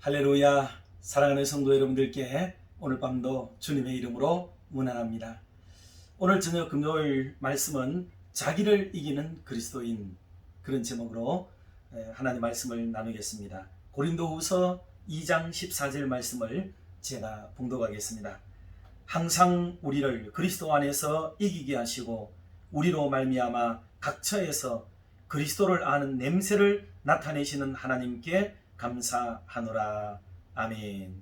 할렐루야. 사랑하는 성도 여러분들께 오늘 밤도 주님의 이름으로 문안합니다. 오늘 저녁 금요일 말씀은 자기를 이기는 그리스도인, 그런 제목으로 하나님 말씀을 나누겠습니다. 고린도후서 2장 14절 말씀을 제가 봉독하겠습니다. 항상 우리를 그리스도 안에서 이기게 하시고 우리로 말미암아 각 처에서 그리스도를 아는 냄새를 나타내시는 하나님께 감사하노라. 아멘.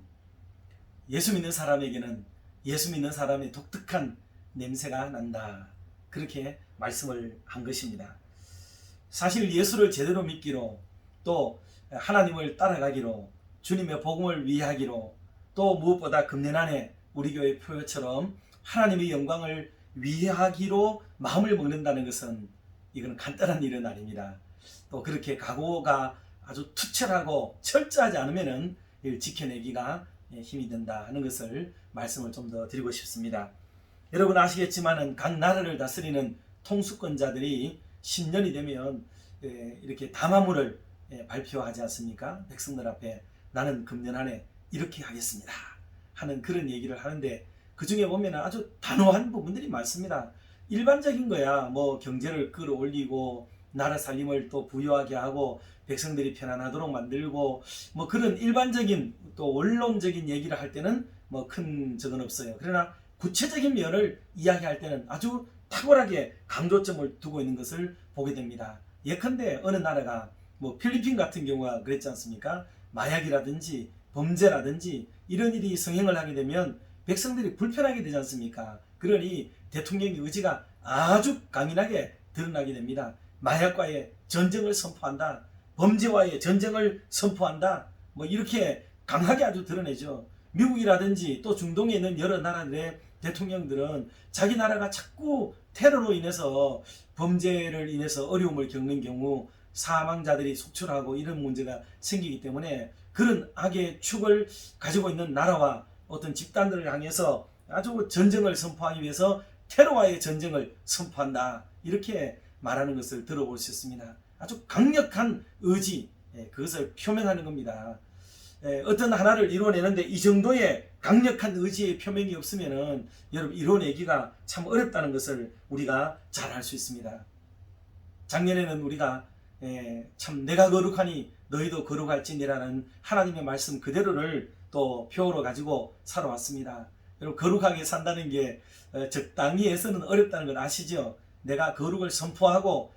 예수 믿는 사람에게는 예수 믿는 사람의 독특한 냄새가 난다, 그렇게 말씀을 한 것입니다. 사실 예수를 제대로 믿기로, 또 하나님을 따라가기로, 주님의 복음을 위하기로, 또 무엇보다 금년 안에 우리 교회 표처럼 하나님의 영광을 위하기로 마음을 먹는다는 것은 이건 간단한 일은 아닙니다. 또 그렇게 각오가 아주 투철하고 철저하지 않으면 이를 지켜내기가 힘이 든다 하는 것을 말씀을 좀 더 드리고 싶습니다. 여러분 아시겠지만은 각 나라를 다스리는 통수권자들이 신년이 되면 이렇게 담화문을 발표하지 않습니까? 백성들 앞에 나는 금년 안에 이렇게 하겠습니다 하는 그런 얘기를 하는데, 그 중에 보면 아주 단호한 부분들이 많습니다. 일반적인 거야. 뭐 경제를 끌어올리고 나라 살림을 또 부유하게 하고 백성들이 편안하도록 만들고, 뭐 그런 일반적인 또 원론적인 얘기를 할 때는 뭐 큰 적은 없어요. 그러나 구체적인 면을 이야기할 때는 아주 탁월하게 강조점을 두고 있는 것을 보게 됩니다. 예컨대 어느 나라가, 뭐 필리핀 같은 경우가 그랬지 않습니까? 마약이라든지 범죄라든지 이런 일이 성행을 하게 되면 백성들이 불편하게 되지 않습니까? 그러니 대통령의 의지가 아주 강인하게 드러나게 됩니다. 마약과의 전쟁을 선포한다, 범죄와의 전쟁을 선포한다, 뭐 이렇게 강하게 아주 드러내죠. 미국이라든지 또 중동에 있는 여러 나라들의 대통령들은 자기 나라가 자꾸 테러로 인해서, 범죄를 인해서 어려움을 겪는 경우 사망자들이 속출하고 이런 문제가 생기기 때문에 그런 악의 축을 가지고 있는 나라와 어떤 집단들을 향해서 아주 전쟁을 선포하기 위해서 테러와의 전쟁을 선포한다, 이렇게 말하는 것을 들어볼 수 있습니다. 아주 강력한 의지, 그것을 표명하는 겁니다. 어떤 하나를 이뤄내는데 이 정도의 강력한 의지의 표명이 없으면은 여러분 이뤄내기가 참 어렵다는 것을 우리가 잘 알 수 있습니다. 작년에는 우리가 참 내가 거룩하니 너희도 거룩할지니라는 하나님의 말씀 그대로를 또 표어로 가지고 살아왔습니다. 여러분 거룩하게 산다는 게 적당히 해서는 어렵다는 걸 아시죠? 내가 거룩을 선포하고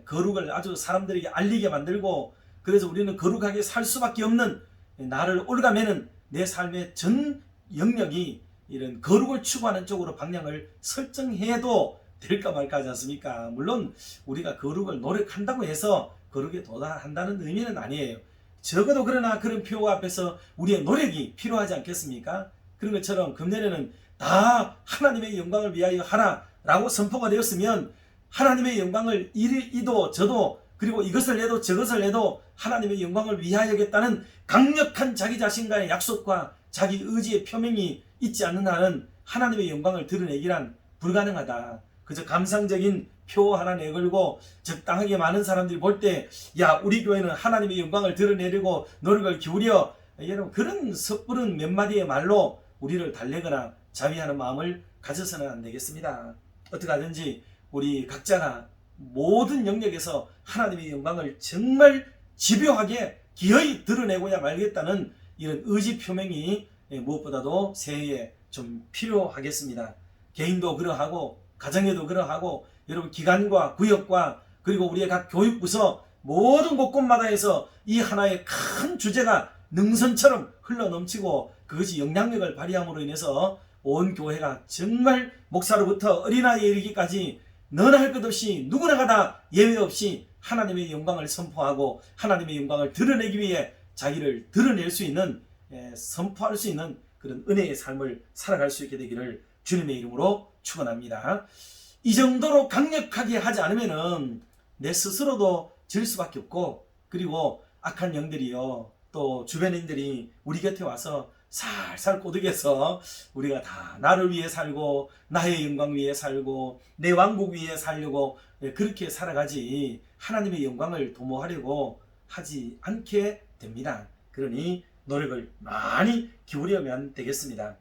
거룩을 아주 사람들에게 알리게 만들고, 그래서 우리는 거룩하게 살 수밖에 없는, 나를 올가매는 내 삶의 전 영역이 이런 거룩을 추구하는 쪽으로 방향을 설정해도 될까 말까 하지 않습니까? 물론 우리가 거룩을 노력한다고 해서 거룩에 도달한다는 의미는 아니에요. 적어도 그러나 그런 표어 앞에서 우리의 노력이 필요하지 않겠습니까? 그런 것처럼 금년에는 다 하나님의 영광을 위하여 하라 라고 선포가 되었으면, 하나님의 영광을 이도 저도 그리고 이것을 해도 저것을 해도 하나님의 영광을 위하여겠다는 강력한 자기 자신과의 약속과 자기 의지의 표명이 있지 않는 한은 하나님의 영광을 드러내기란 불가능하다. 그저 감상적인 표 하나 내걸고 적당하게 많은 사람들이 볼 때, 야 우리 교회는 하나님의 영광을 드러내려고 노력을 기울여, 여러분 그런 섣부른 몇 마디의 말로 우리를 달래거나 자위하는 마음을 가져서는 안 되겠습니다. 어떻게 하든지 우리 각자가 모든 영역에서 하나님의 영광을 정말 집요하게 기어이 드러내고야 말겠다는 이런 의지 표명이 무엇보다도 새해에 좀 필요하겠습니다. 개인도 그러하고 가정에도 그러하고 여러분 기관과 구역과 그리고 우리의 각 교육부서 모든 곳곳마다 해서 이 하나의 큰 주제가 능선처럼 흘러넘치고 그것이 영향력을 발휘함으로 인해서 온 교회가 정말 목사로부터 어린아이에 이르기까지 너나 할 것 없이 누구나가 다 예외 없이 하나님의 영광을 선포하고 하나님의 영광을 드러내기 위해 자기를 드러낼 수 있는, 선포할 수 있는 그런 은혜의 삶을 살아갈 수 있게 되기를 주님의 이름으로 축원합니다. 이 정도로 강력하게 하지 않으면은 내 스스로도 질 수밖에 없고, 그리고 악한 영들이요 또 주변인들이 우리 곁에 와서 살살 꼬드겨서 우리가 다 나를 위해 살고 나의 영광 위해 살고 내 왕국 위해 살려고 그렇게 살아가지 하나님의 영광을 도모하려고 하지 않게 됩니다. 그러니 노력을 많이 기울이면 되겠습니다.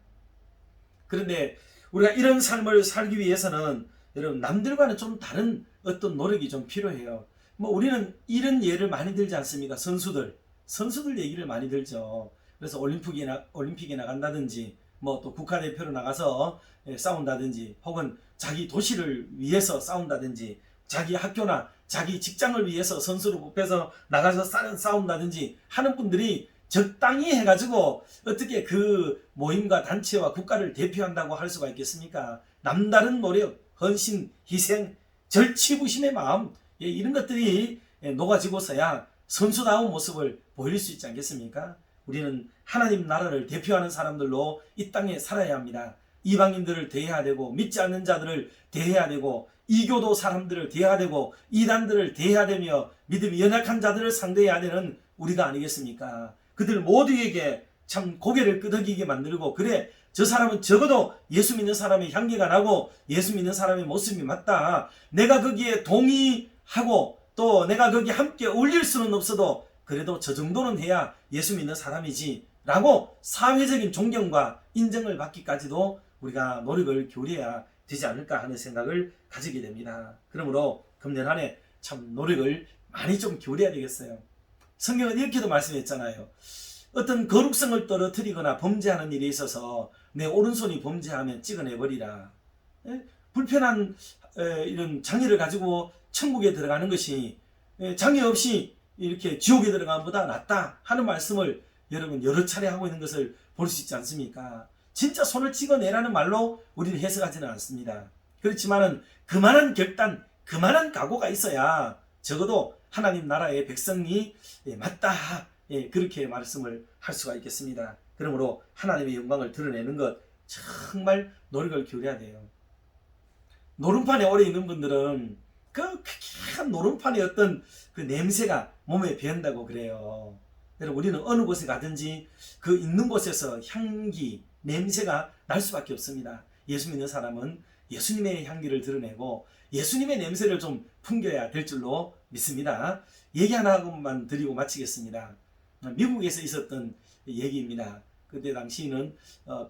그런데 우리가 이런 삶을 살기 위해서는 여러분 남들과는 좀 다른 어떤 노력이 좀 필요해요. 뭐 우리는 이런 예를 많이 들지 않습니까? 선수들 얘기를 많이 들죠. 그래서 올림픽에 나간다든지 뭐 또 국가대표로 나가서 싸운다든지 혹은 자기 도시를 위해서 싸운다든지 자기 학교나 자기 직장을 위해서 선수로 뽑혀서 나가서 싸운다든지 하는 분들이 적당히 해가지고 어떻게 그 모임과 단체와 국가를 대표한다고 할 수가 있겠습니까? 남다른 노력, 헌신, 희생, 절치부심의 마음, 이런 것들이 녹아지고서야 선수다운 모습을 보일 수 있지 않겠습니까? 우리는 하나님 나라를 대표하는 사람들로 이 땅에 살아야 합니다. 이방인들을 대해야 되고 믿지 않는 자들을 대해야 되고 이교도 사람들을 대해야 되고 이단들을 대해야 되며 믿음이 연약한 자들을 상대해야 되는 우리가 아니겠습니까? 그들 모두에게 참 고개를 끄덕이게 만들고 그래 저 사람은 적어도 예수 믿는 사람의 향기가 나고 예수 믿는 사람의 모습이 맞다. 내가 거기에 동의하고 또 내가 거기에 함께 어울릴 수는 없어도 그래도 저 정도는 해야 예수 믿는 사람이지 라고 사회적인 존경과 인정을 받기까지도 우리가 노력을 기울여야 되지 않을까 하는 생각을 가지게 됩니다. 그러므로 금년 한 해 참 노력을 많이 좀 기울여야 되겠어요. 성경은 이렇게도 말씀했잖아요. 어떤 거룩성을 떨어뜨리거나 범죄하는 일이 있어서 내 오른손이 범죄하면 찍어내버리라. 불편한 이런 장애를 가지고 천국에 들어가는 것이 장애 없이 이렇게 지옥에 들어가는 것보다 낫다 하는 말씀을 여러분 여러 차례 하고 있는 것을 볼 수 있지 않습니까? 진짜 손을 찍어내라는 말로 우리는 해석하지는 않습니다. 그렇지만은 그만한 결단, 그만한 각오가 있어야 적어도 하나님 나라의 백성이 맞다. 그렇게 말씀을 할 수가 있겠습니다. 그러므로 하나님의 영광을 드러내는 것 정말 노력을 기울여야 돼요. 노름판에 오래 있는 분들은 그 쾌쾌한 노름판의 어떤 그 냄새가 몸에 배인다고 그래요. 여러분 우리는 어느 곳에 가든지 그 있는 곳에서 향기, 냄새가 날 수밖에 없습니다. 예수 믿는 사람은 예수님의 향기를 드러내고 예수님의 냄새를 좀 풍겨야 될 줄로 믿습니다. 얘기 하나만 드리고 마치겠습니다. 미국에서 있었던 얘기입니다. 그때 당시에는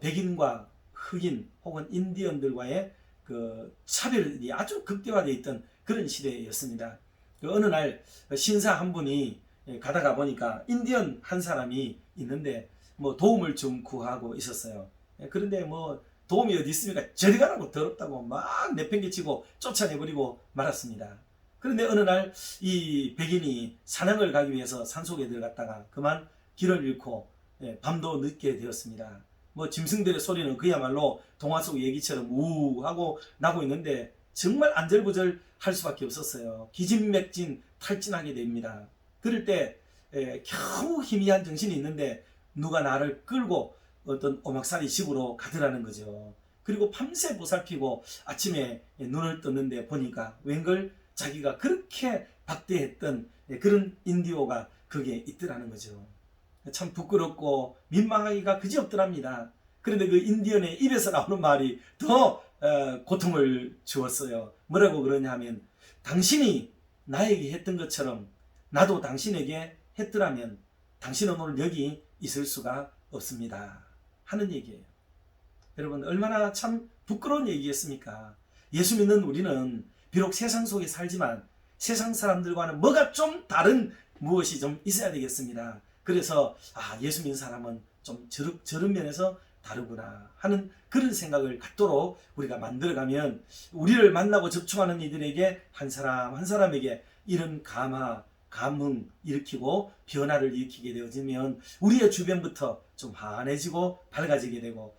백인과 흑인 혹은 인디언들과의 그 차별이 아주 극대화되어 있던 그런 시대였습니다. 어느 날 신사 한 분이 가다가 보니까 인디언 한 사람이 있는데 뭐 도움을 좀 구하고 있었어요. 그런데 뭐 도움이 어디 있습니까? 저리 가라고 더럽다고 막 내팽개치고 쫓아내버리고 말았습니다. 그런데 어느 날 이 백인이 사냥을 가기 위해서 산속에 들어갔다가 그만 길을 잃고 밤도 늦게 되었습니다. 뭐 짐승들의 소리는 그야말로 동화 속 얘기처럼 우 하고 나고 있는데 정말 안절부절 할 수밖에 없었어요. 기진맥진 탈진하게 됩니다. 그럴 때 겨우 희미한 정신이 있는데 누가 나를 끌고 어떤 오막살이 집으로 가더라는 거죠. 그리고 밤새 보살피고 아침에 눈을 떴는데 보니까 웬걸 자기가 그렇게 박대했던 그런 인디오가 거기에 있더라는 거죠. 참 부끄럽고 민망하기가 그지없더랍니다. 그런데 그 인디언의 입에서 나오는 말이 더 고통을 주었어요. 뭐라고 그러냐 하면 당신이 나에게 했던 것처럼 나도 당신에게 했더라면 당신은 오늘 여기 있을 수가 없습니다 하는 얘기예요. 여러분 얼마나 참 부끄러운 얘기겠습니까? 예수 믿는 우리는 비록 세상 속에 살지만 세상 사람들과는 뭐가 좀 다른 무엇이 좀 있어야 되겠습니다. 그래서 예수 믿는 사람은 좀 저런 면에서 다르구나 하는 그런 생각을 갖도록 우리가 만들어가면 우리를 만나고 접촉하는 이들에게 한 사람 한 사람에게 이런 감흥 일으키고 변화를 일으키게 되어지면 우리의 주변부터 좀 환해지고 밝아지게 되고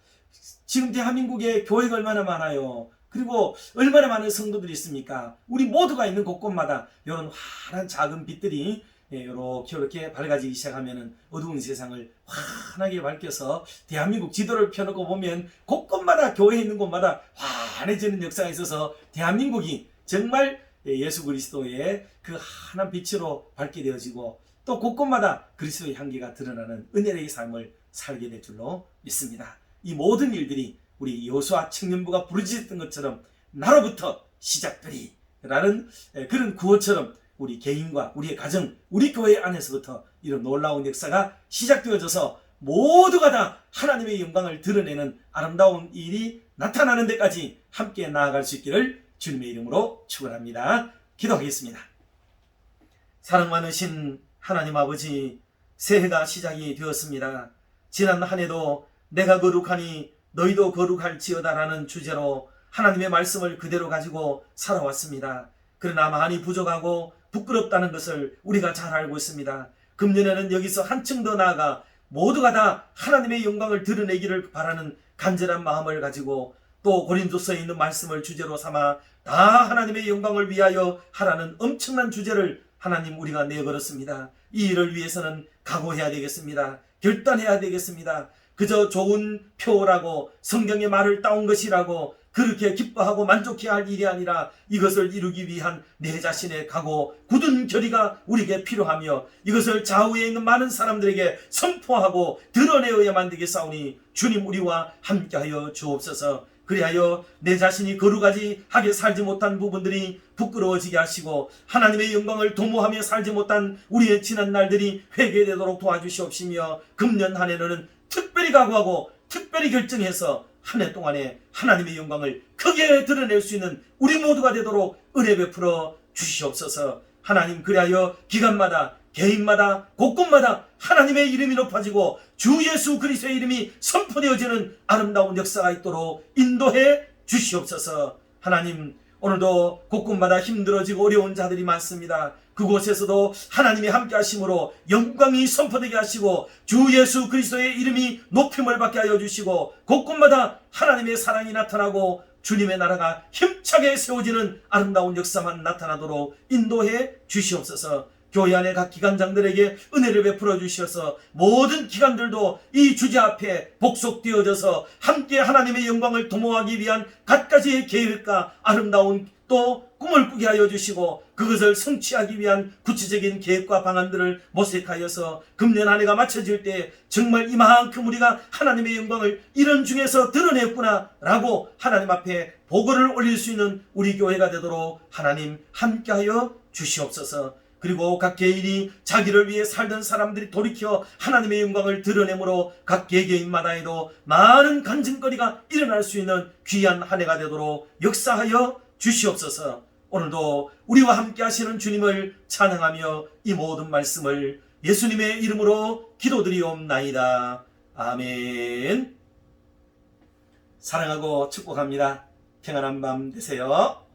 지금 대한민국에 교회가 얼마나 많아요. 그리고 얼마나 많은 성도들이 있습니까? 우리 모두가 있는 곳곳마다 이런 환한 작은 빛들이 이렇게 밝아지기 시작하면 어두운 세상을 환하게 밝혀서 대한민국 지도를 펴놓고 보면 곳곳마다 교회 있는 곳마다 환해지는 역사가 있어서 대한민국이 정말 예수 그리스도의 그 환한 빛으로 밝게 되어지고 또 곳곳마다 그리스도의 향기가 드러나는 은혜의 삶을 살게 될 줄로 믿습니다. 이 모든 일들이 우리 여호수아 청년부가 부르짖었던 것처럼 나로부터 시작되리 라는 그런 구호처럼 우리 개인과 우리의 가정, 우리 교회 안에서부터 이런 놀라운 역사가 시작되어져서 모두가 다 하나님의 영광을 드러내는 아름다운 일이 나타나는 데까지 함께 나아갈 수 있기를 주님의 이름으로 축원합니다. 기도하겠습니다. 사랑 많으신 하나님 아버지, 새해가 시작이 되었습니다. 지난 한 해도 내가 거룩하니 너희도 거룩할지어다라는 주제로 하나님의 말씀을 그대로 가지고 살아왔습니다. 그러나 많이 부족하고 부끄럽다는 것을 우리가 잘 알고 있습니다. 금년에는 여기서 한층 더 나아가 모두가 다 하나님의 영광을 드러내기를 바라는 간절한 마음을 가지고 또 고린도서에 있는 말씀을 주제로 삼아 다 하나님의 영광을 위하여 하라는 엄청난 주제를 하나님 우리가 내걸었습니다. 이 일을 위해서는 각오해야 되겠습니다. 결단해야 되겠습니다. 그저 좋은 표라고 성경의 말을 따온 것이라고 그렇게 기뻐하고 만족해야 할 일이 아니라 이것을 이루기 위한 내 자신의 각오, 굳은 결의가 우리에게 필요하며 이것을 좌우에 있는 많은 사람들에게 선포하고 드러내어야만 되겠사오니 주님 우리와 함께하여 주옵소서. 그리하여 내 자신이 거룩하지 하게 살지 못한 부분들이 부끄러워지게 하시고 하나님의 영광을 도모하며 살지 못한 우리의 지난 날들이 회개되도록 도와주시옵시며 금년 한 해는 특별히 각오하고 특별히 결정해서 한 해 동안에 하나님의 영광을 크게 드러낼 수 있는 우리 모두가 되도록 은혜 베풀어 주시옵소서. 하나님, 그리하여 기간마다 개인마다 곳곳마다 하나님의 이름이 높아지고 주 예수 그리스도의 이름이 선포되어지는 아름다운 역사가 있도록 인도해 주시옵소서. 하나님, 오늘도 곳곳마다 힘들어지고 어려운 자들이 많습니다. 그곳에서도 하나님이 함께 하심으로 영광이 선포되게 하시고 주 예수 그리스도의 이름이 높임을 받게 하여 주시고 곳곳마다 하나님의 사랑이 나타나고 주님의 나라가 힘차게 세워지는 아름다운 역사만 나타나도록 인도해 주시옵소서. 교회 안의 각 기관장들에게 은혜를 베풀어 주셔서 모든 기관들도 이 주제 앞에 복속되어져서 함께 하나님의 영광을 도모하기 위한 갖가지의 계획과 아름다운 또 꿈을 꾸게 하여 주시고 그것을 성취하기 위한 구체적인 계획과 방안들을 모색하여서 금년 한 해가 마쳐질 때 정말 이만큼 우리가 하나님의 영광을 이런 중에서 드러냈구나 라고 하나님 앞에 보고를 올릴 수 있는 우리 교회가 되도록 하나님 함께하여 주시옵소서. 그리고 각 개인이 자기를 위해 살던 사람들이 돌이켜 하나님의 영광을 드러내므로 각 개개인마다에도 많은 간증거리가 일어날 수 있는 귀한 한 해가 되도록 역사하여 주시옵소서. 오늘도 우리와 함께 하시는 주님을 찬양하며 이 모든 말씀을 예수님의 이름으로 기도드리옵나이다. 아멘. 사랑하고 축복합니다. 평안한 밤 되세요.